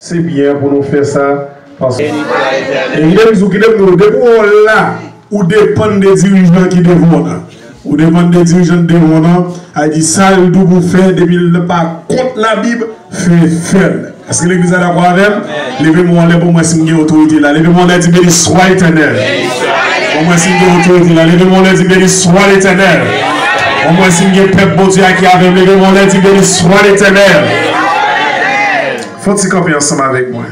C'est bien pour nous faire ça. Parce que il y a des gens qui nous là, ou dépendent des dirigeants qui devant. Ou dépendent des dirigeants devant. A dit ça, il doit vous faire depuis le pas contre la Bible, faire. Est-ce que l'église a d'accord avec elle? Levez-moi les pour moi si j'ai autorité là. Levez-moi les béni soit éternel. Pour moi si j'ai autorité là. Levez-moi les béni soit l'éternel. Pour moi si j'ai peuple bon Dieu qui avait levez-moi les béni soit l'éternel. Faut-il camper ensemble avec moi?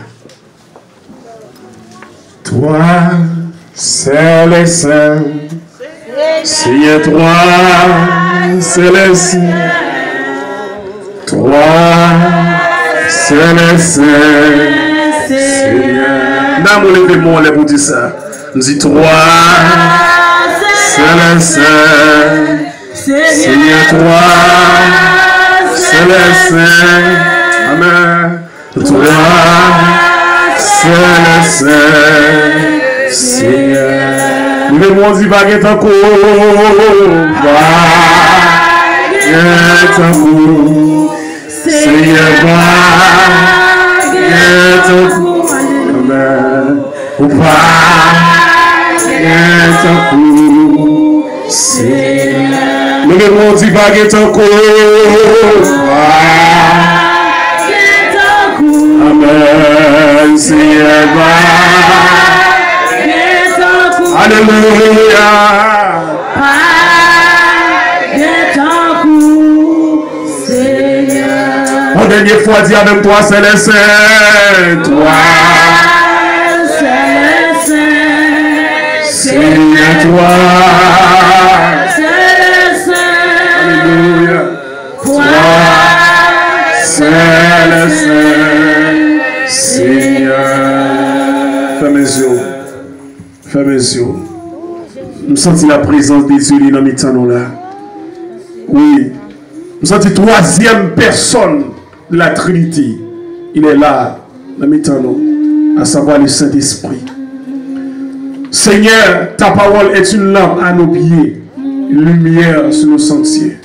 Toi, c'est le Saint. Seigneur, toi, c'est le Saint. Toi, c'est le Saint. Seigneur. D'amour, levez-moi les pour dire ça. Dis toi, c'est le Saint. Seigneur, toi, c'est le Saint. Amen. Toi, c'est le Saint, Seigneur. Levez-moi dit baguette en cours, baguette en cours, Seigneur, baguette en cours, amen. Baguette en cours, Seigneur. Levez-moi dit baguette en cours, amen, Seigneur, alléluia. Seigneur. Une dernière fois, dis avec toi, c'est le Saint. Toi, c'est le Saint. Seigneur, toi, c'est le Saint. Alléluia. Toi, c'est le Saint. Seigneur. Fermez les yeux. Fermez les yeux. Nous sentons la présence des Dieu dans mes temps là. Oui. Nous sentons la troisième personne de la Trinité. Il est là dans mes temps, à savoir le Saint-Esprit. Seigneur, ta parole est une lampe à nos pieds, une lumière sur nos sentiers.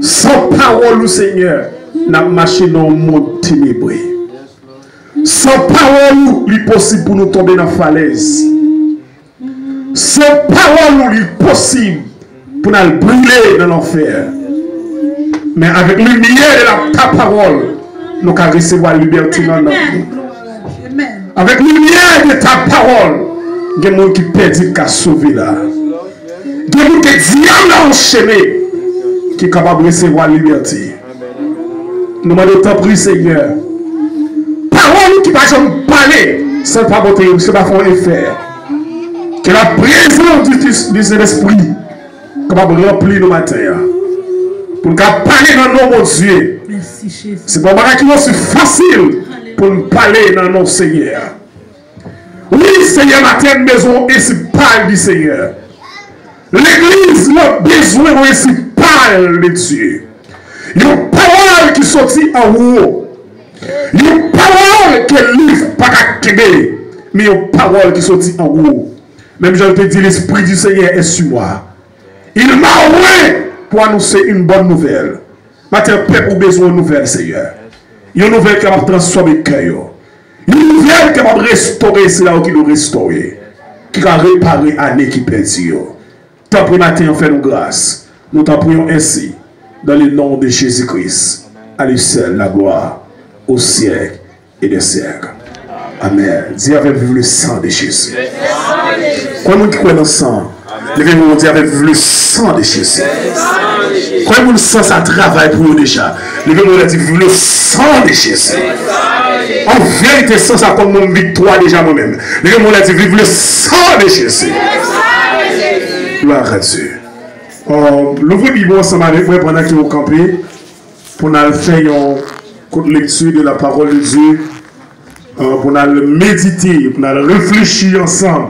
Sans parole, Seigneur, nous avons marché dans un monde ténébreux. Sans parole, il est possible pour nous tomber dans la falaise. Sans parole, il est possible pour nous brûler dans l'enfer. Mais avec la lumière de ta parole, nous allons recevoir la liberté dans notre vie. Avec la lumière de ta parole, il y a des gens qui perdent qui sauver là. Il y a des gens qui diable enchaîné qui sont capables de recevoir la liberté. Nous demandons tant pris, Seigneur. Parole qui va jamais parler sans pas voter, c'est pas faire effet. Que la présence du Saint-Esprit capable de remplir nos matins. Pour nous parler dans nos Dieu. C'est pas un qui est facile pour nous parler dans nos Seigneur. Oui, Seigneur, matin, maison principale du Seigneur. L'église a besoin principal de Dieu. Il y a une parole qui sortit en haut. Il y a une parole qui est livre pas qu'à quéder. Mais il y a une parole qui sortit en haut. Même je te dis, l'Esprit du Seigneur est sur moi. Il m'a envoyé pour annoncer une bonne nouvelle. Maintenant, peuple a besoin d'une nouvelle, Seigneur. Il y a une nouvelle qui va transformer le cœur. Une nouvelle qui va restaurer, c'est là où il doit restaurer. Qui va réparer l'année qui perdue. Tant pour matin, on fait nos grâces. Nous t'en prions ainsi, dans le nom de Jésus-Christ. À lui seul la gloire, au siècle et des siècles. Amen. Dis avec vous le sang de Jésus. Quand nous croyons dans le sang, levez-vous dire avec vous le sang de Jésus. Quand vous le sang, ça travaille pour nous déjà. Levez-vous dire le sang de Jésus. En vérité, sans ça comme mon victoire déjà moi-même. Levez-vous dire vive le sang de Jésus. Gloire à Dieu. L'ouvrez Bible ensemble avec moi pendant que vous campez pour nous faire une lecture de la parole de Dieu. Pour nous méditer, pour nous réfléchir ensemble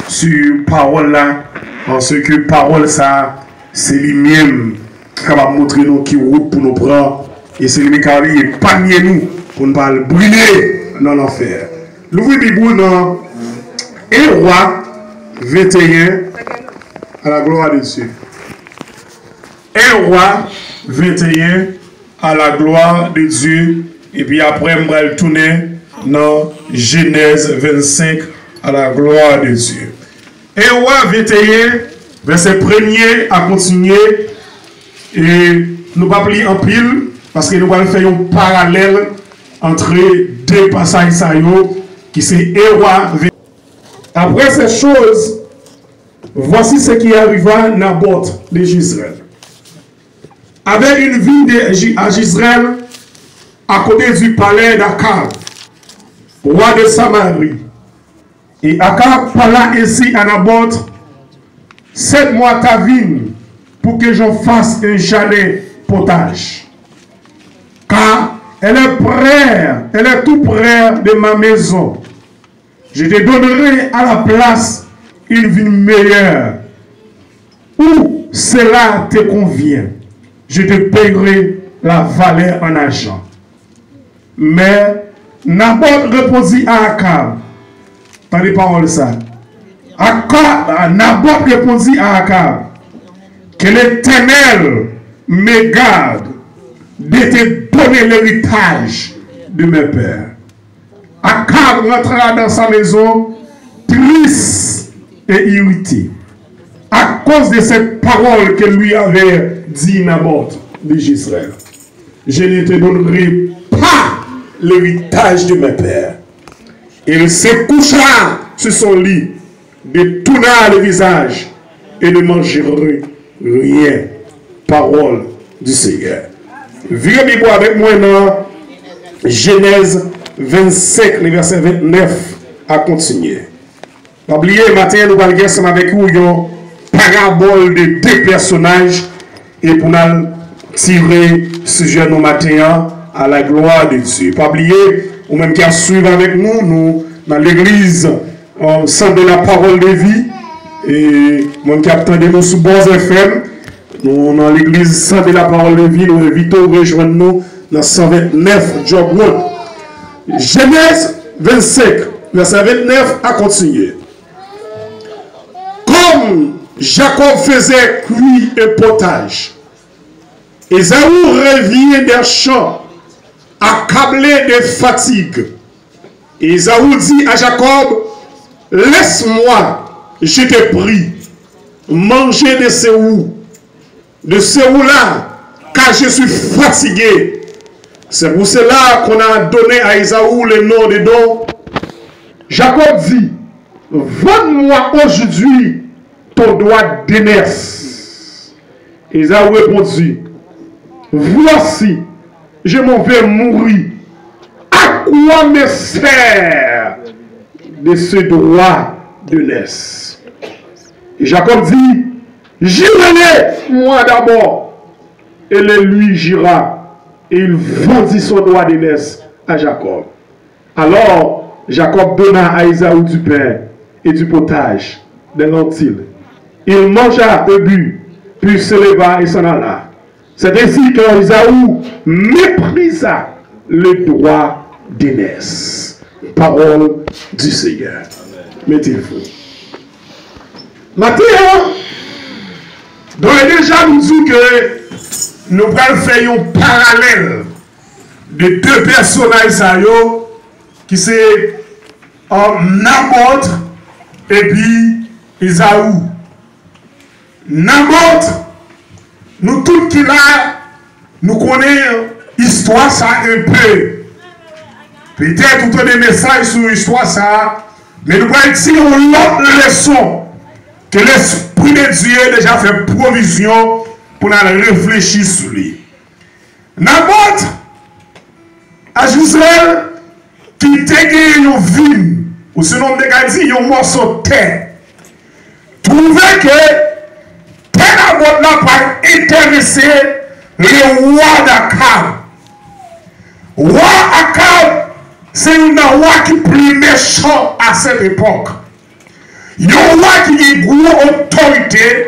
sur la parole là, parce que la parole ça, c'est lui-même qui va montrer nous qui route pour nous prendre, et c'est lui-même qui va épargner nous pour ne pas le brûler dans l'enfer. L'ouvrez Bible dans 1 Roi 21 à la gloire de Dieu. 1 Roi 21 à la gloire de Dieu. Et puis après, je vais tourner dans Genèse 25 à la gloire de Dieu. Et roi 21, verset 1er à continuer. Et nous ne pas plier en pile parce que nous allons faire un parallèle entre deux passages qui c'est roi 21. Après ces choses, voici ce qui arriva à Naboth de Jezreel. Avec une ville à Jezreel, à côté du palais d'Akab, roi de Samarie. Et Akab parla ainsi à Naboth: cède-moi ta vigne pour que j'en fasse un chalet potage. Car elle est tout près de ma maison. Je te donnerai à la place une vigne meilleure. Où cela te convient, je te paierai la valeur en argent. Mais Naboth répondit à Akab. T'as les paroles ça. Naboth répondit à Akab: que l'Éternel me garde de te donner l'héritage de mes pères. Akab rentra dans sa maison triste et irrité à cause de cette parole que lui avait dit Naboth de Jezreel: je ne te donnerai pas l'héritage de mes pères. Il se coucha sur son lit, détourna le visage et ne mangerait rien. Parole du Seigneur. Virez Bible avec moi dans Genèse 25, le verset 29 à continuer. N'oubliez, matin, nous allons regarder avec vous une parabole de deux personnages et pour nous tirer ce jeune matin à la gloire de Dieu. Pas oublier, ou même qui a suivi avec nous dans l'église, centre de la parole de vie, et même qui attendez nous sous Bons FM, nous dans l'église centre de la parole de vie, nous invitons à rejoindre nous dans 129 Job Road. Genèse 25, verset 29 à continuer. Comme Jacob faisait cuire un potage, Ésaü revient des champs, accablé de fatigue. Ésaü dit à Jacob: laisse-moi, je te prie, manger de ce là, car je suis fatigué. C'est pour cela qu'on a donné à Ésaü le nom de don. Jacob dit: vends-moi aujourd'hui ton doigt d'aînesse. Ésaü répondit: voici, je m'en vais mourir. À quoi me sert de ce droit d'aînesse? Et Jacob dit: jure-le moi d'abord. Et le lui jura. Et il vendit son droit d'aînesse à Jacob. Alors Jacob donna à Ésaü du pain et du potage, des lentilles. Il mangea et but, puis se leva et s'en alla. C'est ainsi que Ésaü méprisa le droit d'aînesse. Parole du Seigneur. Mettez-vous. Maintenant, donc déjà nous dit que nous allons faire un parallèle de deux personnages qui sont Naboth et puis Ésaü. Naboth, nous tous qui là, nous connaissons l'histoire ça un peu. Peut-être tout des messages sur l'histoire ça, mais nous allons dire une autre leçon que l'Esprit de Dieu a déjà fait provision pour nous réfléchir sur lui. Naboth, à Jezreel, qui était une vigne, ou sinon on a dit un morceau de terre, trouvait que Naboth n'a pas intéressé le roi d'Akab. Roi Akab, c'est un roi qui est plus méchant à cette époque. Il y a un roi qui a une grosse autorité,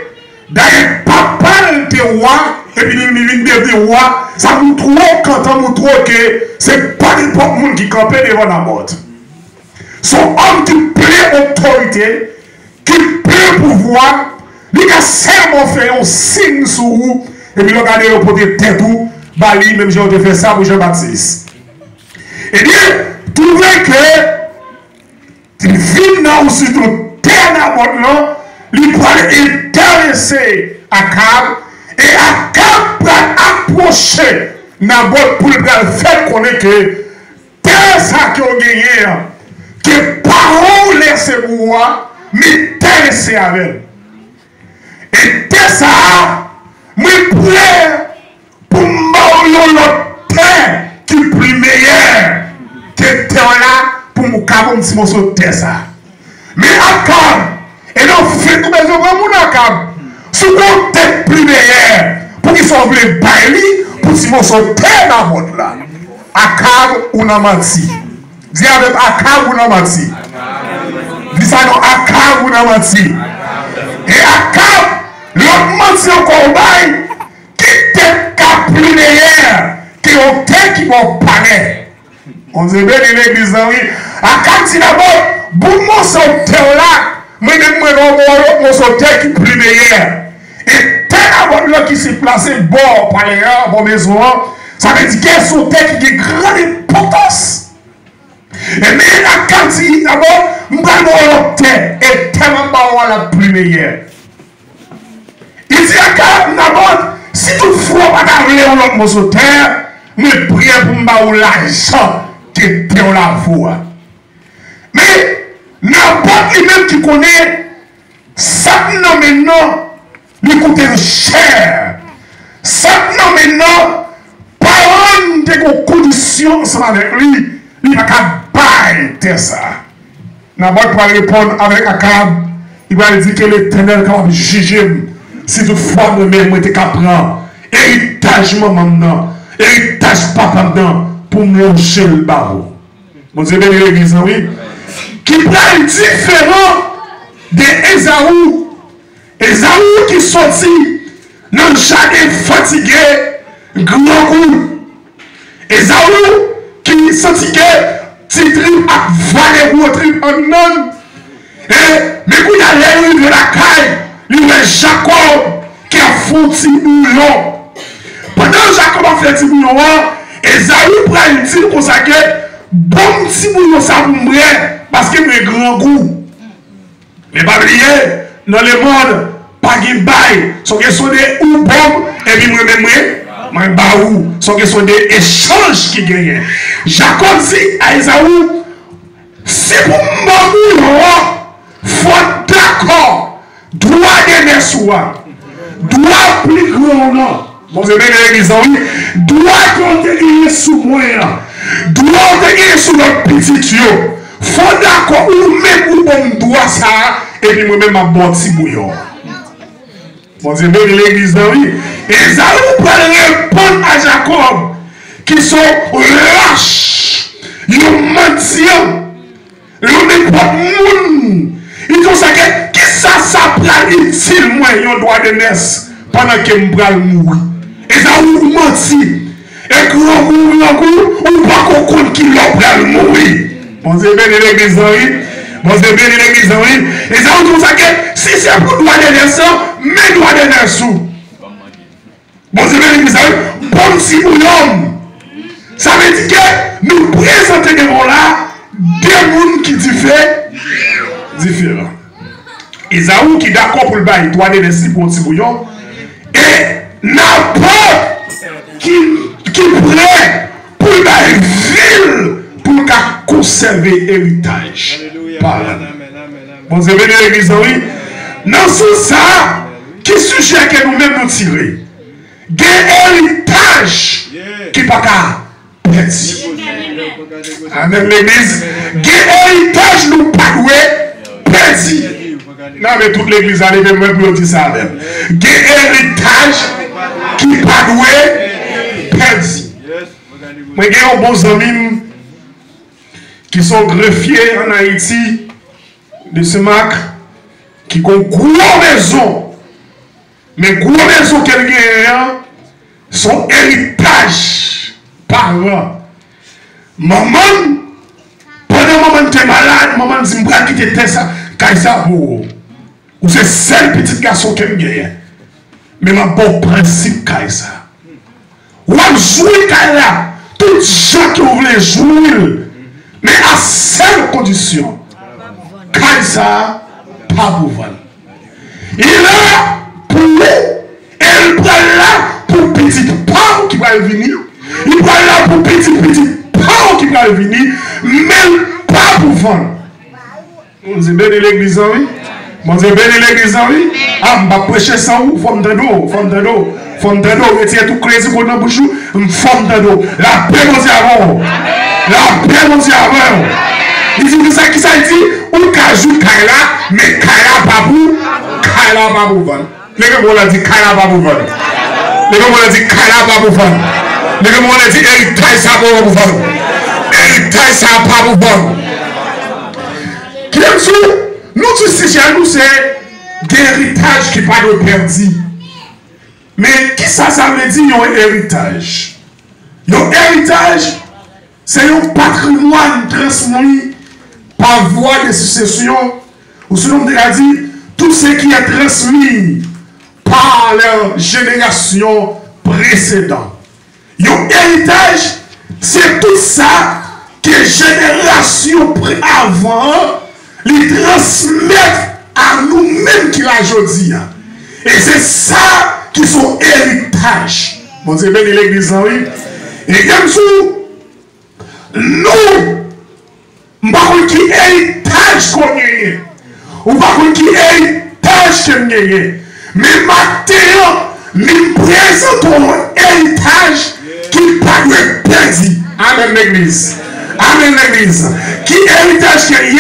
d'ailleurs, papa était roi, et puis il devient roi. Ça nous trouve quand on nous trouve que c'est pas n'importe monde qui campait devant Naboth. Son homme qui plaît autorité, qui plaît pouvoir, il a seulement fait un signe sur vous, et puis il a gardé le côté tête ou, bali, même j'ai fait ça pour Jean-Baptiste. Eh bien, trouvez que il vit dans aussi tout terre dans votre nom, il peut intéresser Akab, et Akab peut approcher Naboth pour le faire connaître que terre ça qui a gagné, que parole laisse moi, mais terre c'est avec. Et terre ça, moi prêt pour m'envoyer l'autre terre qui est plus meilleure que terre là pour me caber un petit morceau de terre ça. Mais Akab, et non, fait tout besoin de mon Akab, sous une tête plus meilleure pour qu'il soit les baili pour petit morceau de terre dans le monde là. Akab ou n'a menti. Dis avec Akab ou n'a menti. Dis ça non, Akab ou n'a menti. Et Akab, l'autre menti encore bail, qui tête plus meilleure que l'autre tête qui va parler. On se met dans l'église, oui. Akab dit d'abord, bon morceau de terre là, moi je mon sauteur qui est plus meilleur. Et tel avant qui s'est placé bord par les gens, bon maison, ça veut dire qu'il y a un sauteur qui a une grande importance. Et mais la quantité d'abord, je vais terre et tellement pas la plus meilleure. Il dit à d'abord, si toutefois pas d'avoir l'autre mon sauteur, je prie pour me l'argent qui est dans la voie. Mais n'importe lui-même qui connaît, ça non maintenant, lui coûte cher. Ça non maintenant, parole de conditions ensemble avec lui, il n'a qu'à bailler ça. N'importe quoi répondre avec Akab, il va dire que l'Éternel va juger si toutefois moi-même je suis prendre héritage maman, héritage papa pour manger le barreau. Mon Dieu, bien l'église, oui. Qui est différent d'Esaou. Esaou qui sortit dans le jardin fatigué, grand goût. Esaou qui fatigué, titrip à valer ou trip en non. Mais quand il a l'air de la caille, il y a Jacob qui a foutu bouillon. Pendant que Jacob a fait petit bouillon, Esaou prend une tire pour ça que bon petit bouillon ça pour moi. Parce que mes grands goûts, mais pas oublier, dans le monde, pas de bail, sont des ou bon, et puis moi, baou, sont des échanges qui gagnent. Jacob dit à Esaou, si pour moi, faut d'accord, droit de nessoir, droit plus grand, non. Bon, c'est bien l'église, oui, droit qu'on te gagne sous moi, droit te gagne sous notre petit tuyau. Faut d'accord ou même ou bon doigt ça et puis moi-même ma bon petit bouillon. Bon Dieu, bien l'église oui. Esaou peut répondre à Jacob qui sont lâches, ils mentent, ils n'ont pas de monde. Ils ont ça qui ça prend utile moi un droit de naissance pendant que je vais mourir. Esaou mentit et grand goût ou pas qu'on compte qui l'a mourir. Bon Dieu béni l'église, oui. Bon Dieu béni l'église, oui. Et ça, on dit ça que si c'est pour droit de naissance, mais droit de naissance. Bon Dieu béni l'église, oui. Bon si pour l'homme. Ça veut dire que nous présentons devant là des mondes qui diffèrent. Différents. Esaou qui est d'accord pour le bail, droit de naissance pour un petit bouillon. Et n'importe qui prêt pour le bail ville. Pour conserver héritage. Bon, vous avez l'église, oui. Dans ce ça, qui sujet que nous-mêmes nous tirer? Des héritages qui ne pas perdre. Amen, l'église. Des héritages nous pas perdu. Non, mais toute l'église, allez même pour dire ça même. Des héritages qui ne pas perdu. Moi, j'ai un bon ami qui sont greffiers en Haïti, de ce marque, qui ont gros maison, mais gros maison qu'elles gagnent, sont héritage par an. Maman, pendant maman était malade, maman dit, je vais quitter ça, car ça pour ou c'est seul petit garçon qu'elle gagne. Mais ma bon principe, car ça. Ou à jouer, car là, Tout gens qui voulaient jouer, mais à seule condition. Quand ça, pas pour vendre. Il est là pour lui. Elle prend là pour petit pain qui va venir. Il prend là pour petit pain qui va venir. Même pas pour vendre. On dit béni l'église, oui. On dit béni l'église, oui. Ah, je vais prêcher ça où? Forme de dos, forme de dos. Forme de dos. Retiens tout crédit pour nous bouche. Forme de dos. La paix nous y avons. La paix nous y avons. Il dit ça qui ça dit? Ou cajou kaila, mais kaila babou. Kaila babou vendre. Les gens ont dit kaila babou vendre. Les gens ont dit kaila babou vendre. Les gens ont dit héritage ça babou vendre. Héritage ça babou vendre. Qui aime ça? Nous tous ces gens, nous c'est l'héritage qui pas de perdu. Mais qui ça veut dire un héritage? Un héritage, c'est un patrimoine transmis par voie de succession, ou selon on a dit, tout ce qui est transmis par leur génération précédente. Un héritage, c'est tout ça que génération avant les transmettent à nous-mêmes qui l'a aujourd'hui. Et c'est ça qui sont héritage. Bon Dieu, béni l'église, oui. Et comme ça, nous, nous qui héritage qu'on gagne, ou pas qui héritage qu'on gagne, mais maintenant, nous présentons un héritage qui pas de perdu. Amen l'église. Amen l'église. Qui héritage qu'on gagne,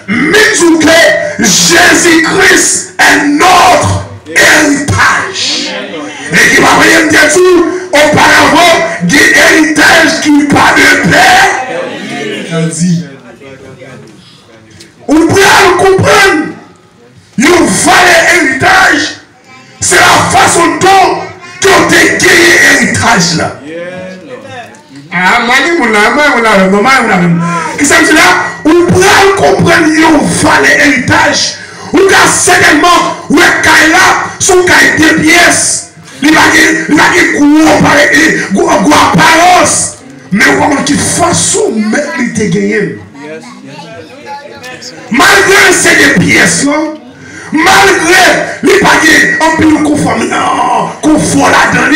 mais tout que Jésus-Christ est notre héritage. Et qui va rien dire tout, auparavant, des héritages qui n'ont pas de père. Elle dit. On peut comprendre. Le vrai héritage, c'est la façon dont tu as gagné héritage là. Ah, qui ça dit là? On peut comprendre le vrai héritage. On peut certainement, ouais, là, son cahier de pièces. Il va y avoir apparence. Mais on qui façon mettre les gagné. Malgré ces pièces là, malgré les paquets en plus confort là-dedans,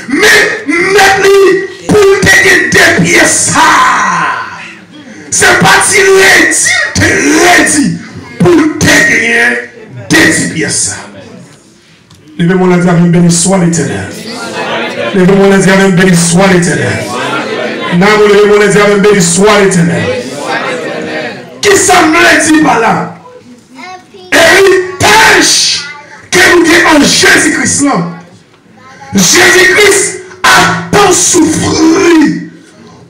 mais mettre pour gagner des pièces ça. C'est pas ready pour gagner des pièces. Levez-moi la diable, béni soit l'éternel. Levez-moi la diable, béni soit l'éternel. Levez-moi la diable, béni soit l'éternel. Qui ça me dit par là? Héritage que nous avons en Jésus-Christ. Jésus-Christ a tant souffert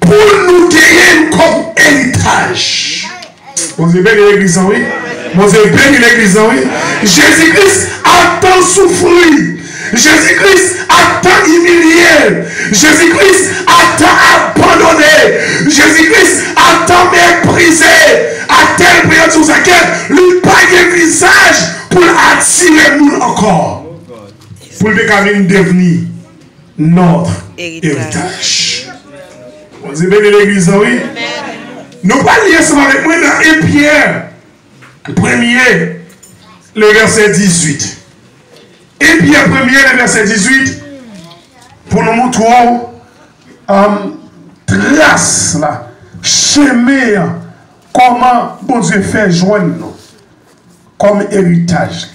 pour nous gagner comme héritage. Vous avez béni l'église, oui? Vous avez béni l'église, oui? Jésus-Christ a tant souffert. Jésus-Christ a tant humilié. Jésus-Christ a tant abandonné. Jésus-Christ a tant méprisé. À tel point sur laquelle lui pas de visage pour attirer nous encore. Pour le devenir notre héritage. Vous avez béni l'église, oui? Nous parlions ensemble avec moi dans 1 Pierre, premier, le verset 18. 1 Pierre, premier, le verset 18, pour nous montrer trace, là, chemin, comment bon Dieu fait joindre nous, comme héritage.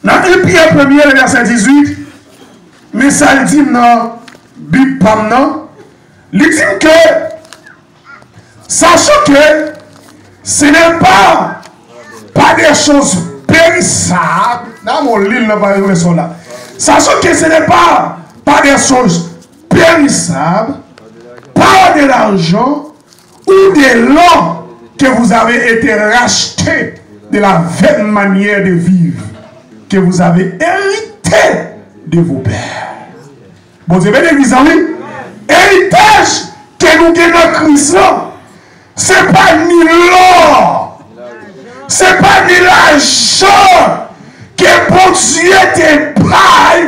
Dans 1 Pierre, premier, le verset 18, mais ça le dit dans Bible, il dit que, sachant que ce n'est pas des choses périssables, dans mon livre, là, sachant que ce n'est pas des choses périssables, pas de l'argent ou de l'or que vous avez été racheté de la vaine manière de vivre que vous avez hérité de vos pères. Bon Dieu, bien l'église, oui. Héritage que nous avons dans Christ, ce n'est pas ni l'or, ce n'est pas ni l'argent que bon Dieu te paye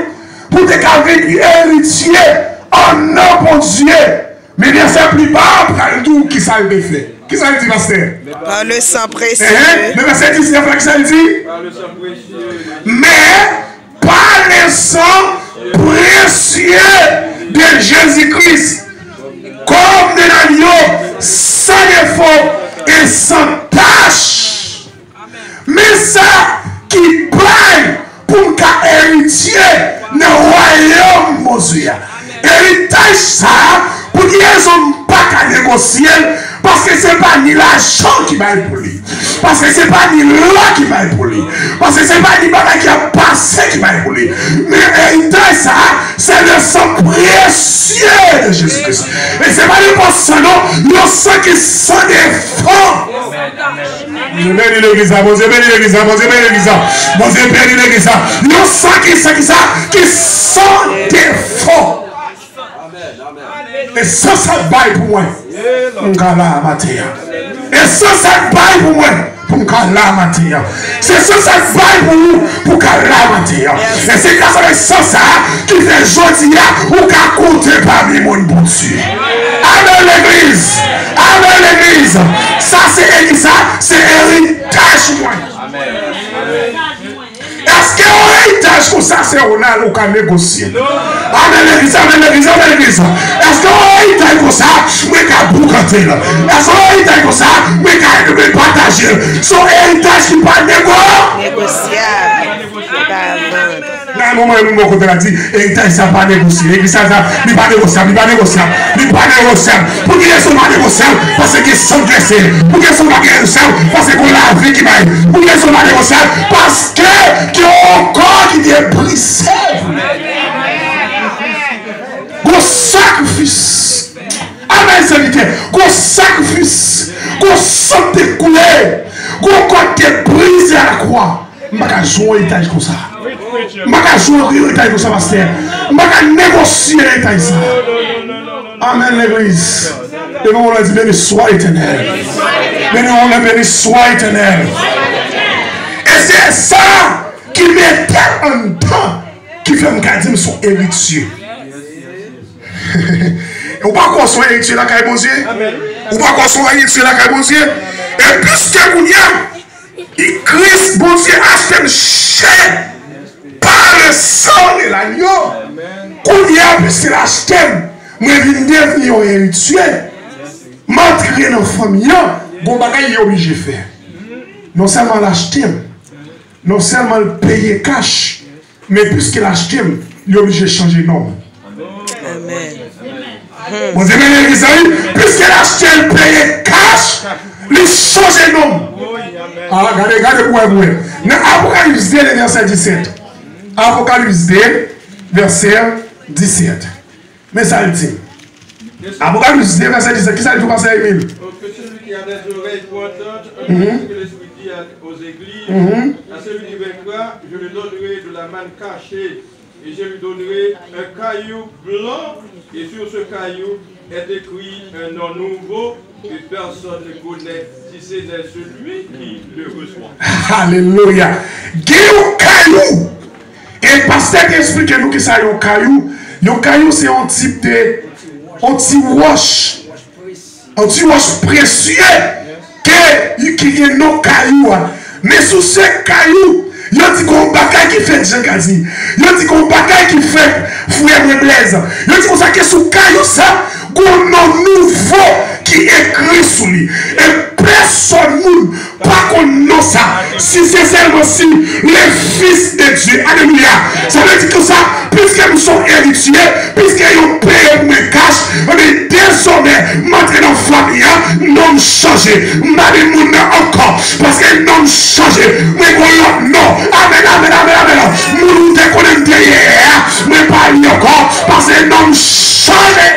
pour te faire héritier en nom bon Dieu Mais verset plus bas, tout qui ça le fait. Qui ça le dit, pasteur? Par le sang précieux. Le verset 19, qui ça le dit? Par le sang précieux. Mais par le sang précieux de Jésus-Christ, comme de l'agneau, sans défaut et sans tâche. Mais ça qui baille pour héritier dans le royaume, mon Dieu. Héritage ça, pour qu'ils n'ont pas qu'à négocier, parce que ce n'est pas ni l'argent qui va pour lui, parce que ce n'est pas ni loi qui va pour lui, parce que ce n'est pas ni bagage qui a passé qui va pour lui. Mais héritage ça, c'est le sang précieux de Jésus-Christ. Et ce n'est pas n'importe ça, non, le sang qui s'en défend. Je bénis l'église, mon Dieu bénis l'église, mon Dieu bénis l'église, mon Dieu bénis l'église. Le sang qui s'en défend. Et ça, ça baille pour moi. Et ça, ça baille pour moi. C'est ça, ça baille pour nous. Pour calamité. Et c'est grâce à ça qui fait aujourd'hui ou qu'à compter parmi mon bon Dieu. Amen l'église. Amen l'église. Ça, c'est héritage pour moi. Est-ce que l'héritage comme ça, c'est on a l'occasion de négocier? Amen l'église, amen l'église, amen l'église. Est-ce que l'héritage comme ça, je vais boucanter? Est-ce que l'héritage comme ça, je vais partager? Son héritage qui n'est pas négociable. Là, moment où mon côté a dit, héritage, ça pas négocier. L'église, ça n'est pas négociable, pas négociable, pas négociable. Pour qu'ils ne sont pas négociables, parce qu'ils sont blessés. Pour qu'ils ne sont pas négociables, parce qu'on a la vie qui va. Pour qu'ils ne sont pas négociables, parce qu'il y a un corps qui est brisé. Gros sacrifice. Amen, serviteur. Gros sacrifice. Gros sang de coulé. Gros corps qui est brisé à la croix. Je ne vais pas jouer un héritage comme ça. Je ne vais pas jouer un héritage comme ça, pasteur. Je ne vais pas négocier un héritage ça. Amen, l'église. Et nous, on a dit, béni soit éternel. Béni, on a béni soit éternel. Et c'est ça qui mettait en temps qui fait me garder son héritier. Et on va quoi son héritier là, quand bon Dieu? On va quoi son héritier là, quand bon Dieu? Et puisque vous y a, Christ, bon Dieu, achète cher par le sang de l'agneau. Qu'on y a, puisqu'il achète, moi, je viens devenir un héritier. M'entrer dans la famille, bon bagage, il est obligé de faire. Non seulement l'acheter, non seulement le payer cash, mais puisqu'il achète, il est obligé de changer de nom. Amen. Vous aimez l'église, puisqu'il achète, il paye cash, il change de nom. Ah, regardez pour vous. Dans Apocalypse 2, verset 17. Apocalypse 2, verset 17. Mais ça le dit. Apocalypse 2, verset 17. Qui ça le dit, pasteur Emile? Que celui qui a des oreilles pour entendre, ce que l'Esprit dit aux églises, à celui qui vaincra, je lui donnerai de la manne cachée, et je lui donnerai un caillou blanc, et sur ce caillou est écrit un nom nouveau que personne ne connaît, si ce n'est celui qui le reçoit. Alléluia. Guillaume caillou. Et pasteur explique nous que ça est un caillou. Le caillou, c'est un type de anti-wash. Anti-wash précieux. Qui est nos cailloux. Mais sous ce caillou, il y a dit qu'on bagaille qui fait Jean Kazi. Il y a dit qu'on bagaille qui fait Frère Blaise. Il y a dit qu'on ça que sous caillou ça, qu'on nom nouveau qui écrit sous lui. Et personne ne pas qu'on nom ça. Si c'est seulement si les fils de Dieu. Alléluia. Ça veut dire que ça, puisque nous sommes héritiers, puisqu'ils ont payé pour mes caches, on est désormais montré dans la famille, non changé. Marie moun encore. Parce que non changé. Mais voilà, non. Amen, amen, amen, amen. Nous te connaissons derrière. Mais pas encore. Parce que non changé.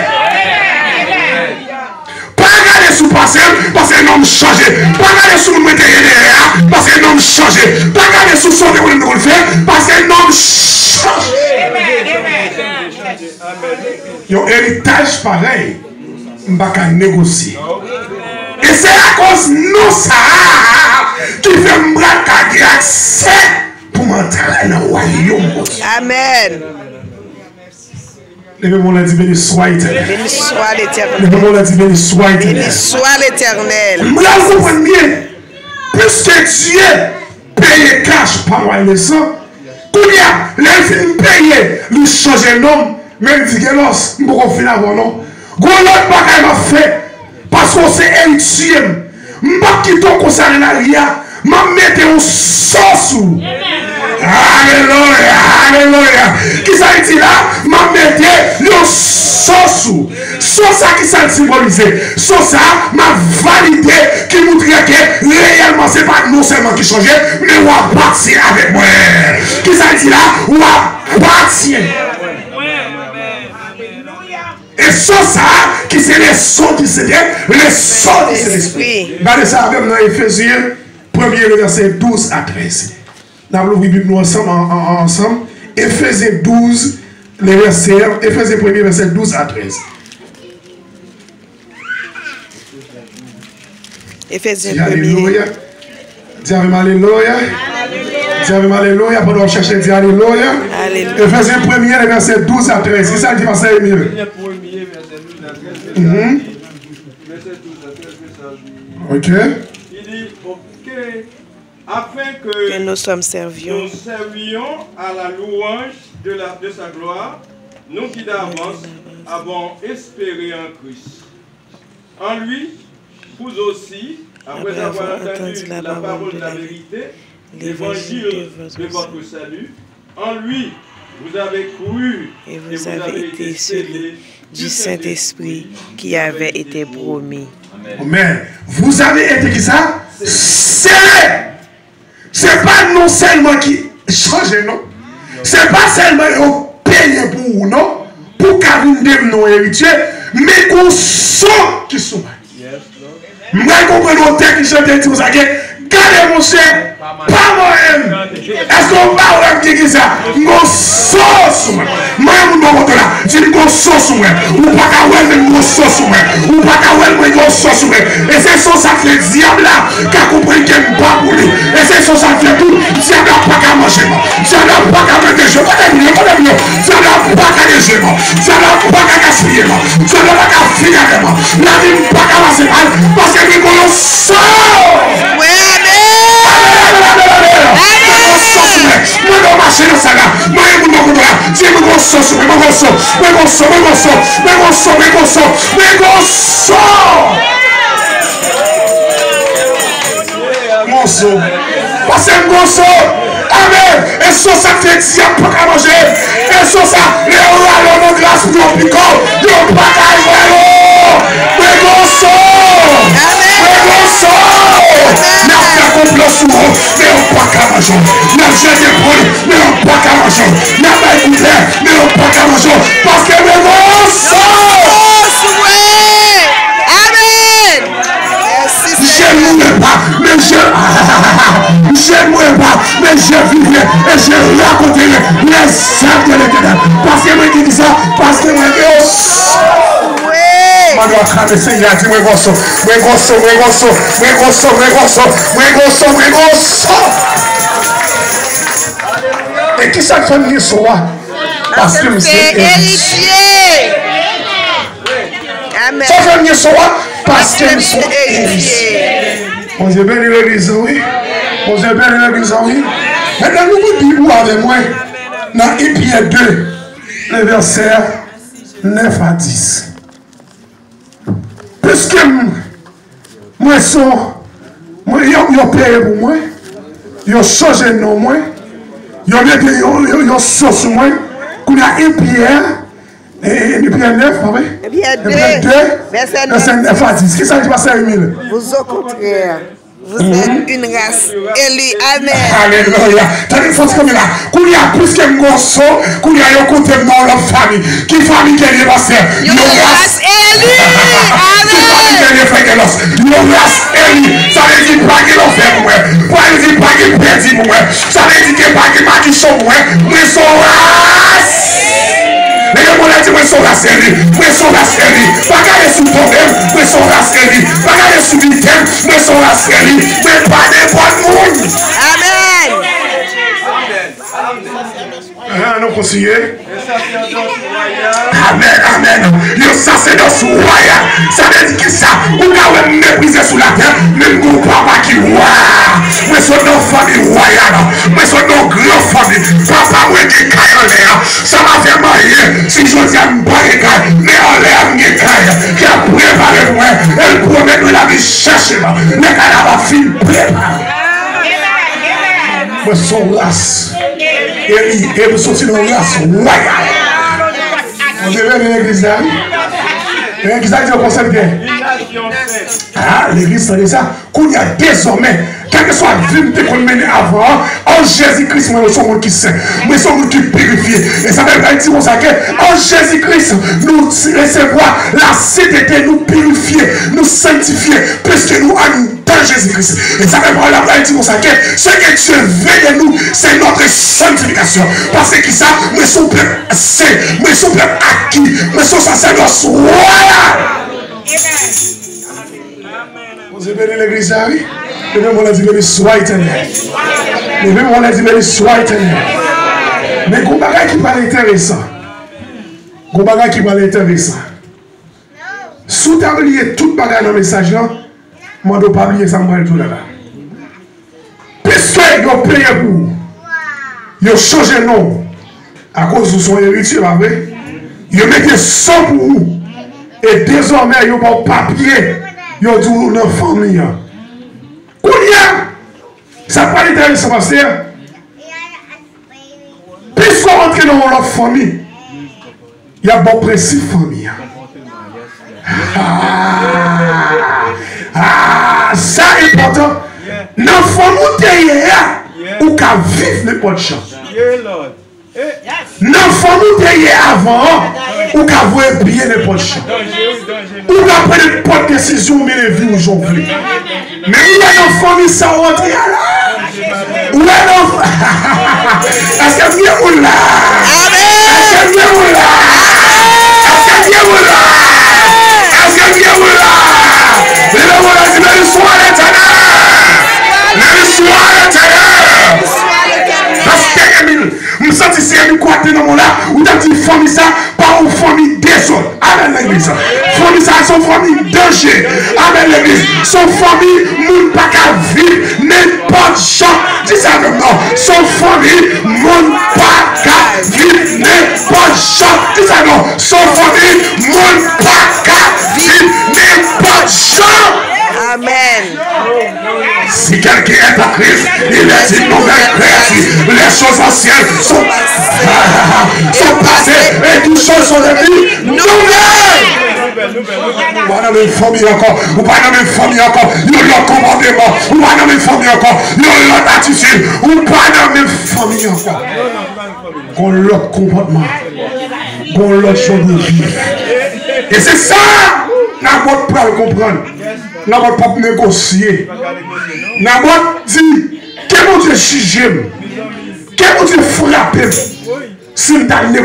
Pas regarder sous passé. Parce que non changé. Pas regarder sous nous derrière. Parce que non changé. Pas regarder sous son que nous faire. Parce que non changé. Yon héritage pareil. M'baka négocier. Et c'est à cause de nous ça qui fait m'baka accès pour m'entrer dans le royaume. Amen. Levez-moi la dit béni soit éternel. Béni soit l'Éternel. Levez-moi la dit béni soit éternel. Béni soit l'Éternel. Vous comprenez bien, puisque Dieu paye cash par moi et le sang, quand il y a les films payés, lui changer nom, mais il dit que non, je ne peux pas finir avant non. Quand l'autre bagaille m'a fait, parce que c'est héritier, je ne peux pas quitter ton concert en arrière, je vais mettre un sauce. Alléluia, alléluia. Qui ça dit là? Je vais mettre un sauce. Sauce qui ça symbolise. Sauce m'a validé, qui montre que réellement c'est pas non seulement qui change, mais on va partir avec moi. Qui ça dit là? On va partir. Et ça, qui c'est les sons du Seigneur, les sons du Saint-Esprit. Regardez ça avec dans Éphésiens, 1er verset 12 à 13. Nous allons ouvrir nous ensemble. Éphésiens 12, les versets, Éphésiens 1er verset 12 à 13. Éphésiens 1er. Alléluia. Dis alléluia. Dis alléluia. Pendant qu'on cherche, dis alléluia. Éphésiens 1er verset 12 à 13. C'est ça qui va faire mieux. Ok. Il dit, ok, afin que nous servions à la louange de sa gloire, nous qui d'avance avons espéré en Christ. En lui, vous aussi, après avoir entendu la parole de la vérité, l'évangile de votre salut, en lui, vous avez cru et vous avez été scellés du Saint-Esprit qui avait été promis. Amen. Vous avez été qui ça? Scellés. C'est pas non seulement qui change, non? C'est pas seulement payer pour vous, non? Pour qu'avec nos héritiers, mais qu'on sent qui sont. Moi, je comprends le texte qui chante et dit, vous savez, gardez mon cher, pas moi-même. Est-ce qu'on va dire ça? Mon sauce, moi, je ne là, je dis mon sauce, moi, ou pas qu'à ouais, mon sauce, moi, ou pas qu'à ouais, mon sauce, moi. Et c'est ça que le diable là, qui a compris qu'il n'est pas pour lui. Et c'est ça que tout, le diable n'a pas qu'à manger, moi. Le diable n'a pas qu'à manger, je ne le diable n'a pas qu'à manger, moi. Le diable n'a pas qu'à gaspiller, moi. Le diable n'a pas qu'à finir, moi. La vie n'a pas qu'à passer mal, parce que nous avons sauce. Oui, Moi, je marche dans ça là. Moi, je me là. Dieu me sauce, parce que amen. Et ça, ça fait diable pas qu'à manger. Et ça, les rois, nos grâces, nos picots, nos pas qu'à n'a pas complot sur vous, mais on pas qu'à manger. N'a jeté brûlé, mais on pas qu'à manger. N'a pas écouté, mais on pas qu'à manger. Parce que les gros sont. Amen. Je ne mourrai pas, mais je mourrai pas, mais je vivrai et je raconterai les œuvres de l'Éternel. Parce que moi qui dis ça, parce que moi je dois traverser, il a dit, moi grosso. Et qui ça fait venir sur moi? Parce que c'est héritier. Amen. Ça fait venir sur moi? Parce que c'est héritier. On s'est béni l'église, oui. On s'est béni l'église, oui. Maintenant, nous vous dites avec moi, dans Éphésiens 2, les versets 9 à 10. Puisque moi, ils ont payé pour moi, ils ont changé de nom, ils ont mis une sauce, moi, qu'on a Éphésiens, et Éphésiens 9, Éphésiens 2, verset 9 à 10. Qu'est-ce que ça dit, pasteur Emile? Vous au contraire. Vous êtes une race élue. Amen. Alléluia. T'as une force comme là. Qu'on y a plus que gosso, qu'on y a un côté dans leur famille. Qui famille qui est passée? Une race élue. Amen. Qui famille qui est fait que l'os? Une race élue. Ça veut dire pas qu'il en fait pour moi. Ça veut dire pas qu'il perdit pour moi. Ça veut dire qu'il pas qu'il m'a dit chaud pour moi. Mais son race. Mais on a dit, mais son race élue. Mais son race élue. Pas qu'à les sous problème. Mais son race élue. Pas qu'à les sous victime. Mais son race élue. Mais pas n'importe monde. Amen. nous conseiller. Un sacerdoce royal. Amen, amen. Un sacerdoce royal. Ça veut dire que ça, vous pouvez mépriser sous la terre, mais nous papa qui roi. Mais son nos famille royale. Mais son nos grandes familles. Papa, moi qui caille en l'air. Ça m'a fait marier. Si je dis à me barricade, mais en l'air, me caille. Qui a préparé moi. Elle promet nous la vie chercher. Les cadavres fin préparés. Moi, son race. Et nous sommes dans une race royale. On devait aller à l'église là. L'église là, il concept de ah, l'église, c'est ça. Qu'on y a désormais, quel que soit la vie qu'on mène avant, en Jésus-Christ, nous sommes qui saint. Nous sommes qui purifiés. Et ça veut dire qu'on sait en Jésus-Christ, nous recevoir la sainteté, nous purifier, nous sanctifier, puisque nous sommes dans Jésus-Christ. Et ça veut dire qu'on sait ce que Dieu veut de nous, c'est notre sanctification. Parce que ça, nous sommes saints, nous sommes acquis, nous sommes sacerdoce royal. Vous avez béni l'église là, oui? Le même on a dit béni soit éternel. Le même on a dit béni soit éternel. Mais il y a un bagage qui parle intéressant. Il y a un bagage qui parle intéressant. Si tu as oublié tout bagage dans le message là, moi je ne dois pas oublier ça, moi tout là. Puisque ils ont payé pour vous, ils ont changé de nom à cause de son héritier, pas vrai? Ils ont mis 100 pour vous. Et désormais, ils ont pas papier. Ils ont dit dans la famille. Ça pas intéressant parce que puisqu'on rentre dans leur famille, il y a bon principe famille. Ça est important. Dans la famille, ou qu'à vivre n'importe chance. Dans la famille avant, ou qu'à voir bien n'importe chance. Ou qu'à prendre n'importe décision, mais les vies aujourd'hui. Mais il y a une famille sans rentrer là. Ou là, non. Est-ce que bien ou là? Est-ce que bien ou là? Est-ce que bien ou là? Est-ce que bien ou là? Mais là, on a dit, mais le soir l'éternel. Mais le soir l'éternel. Parce que, je me sens ici, je me crois dans mon là, où tu as dit famille ça, pas une famille désordre. Amen l'église. Famille ça, son famille danger. Amen l'église. Son famille, moun pas qu'à vivre, n'importe chant. Dis ça même non. Son famille, moun pas qu'à vivre, n'importe chant. Dis ça non. Son famille, moun pas qu'à vivre, n'importe chant. Amen. Si quelqu'un est en Christ, il est une nouvelle créature. Les choses anciennes sont passées et toutes choses sont devenues nouvelles. Ou pas dans la même famille encore, ou pas dans la même famille encore, il y a l'autre commandement, ou pas dans la même famille encore, il y a l'autre attitude, ou pas dans la même famille encore. Qu'on l'autre comportement, qu'on l'autre chose de vie. Et c'est ça, n'importe pas le comprendre. N'importe pas négocier. N'importe dit, quel mon Dieu juge, quel mon Dieu frappe, s'il t'a négocié.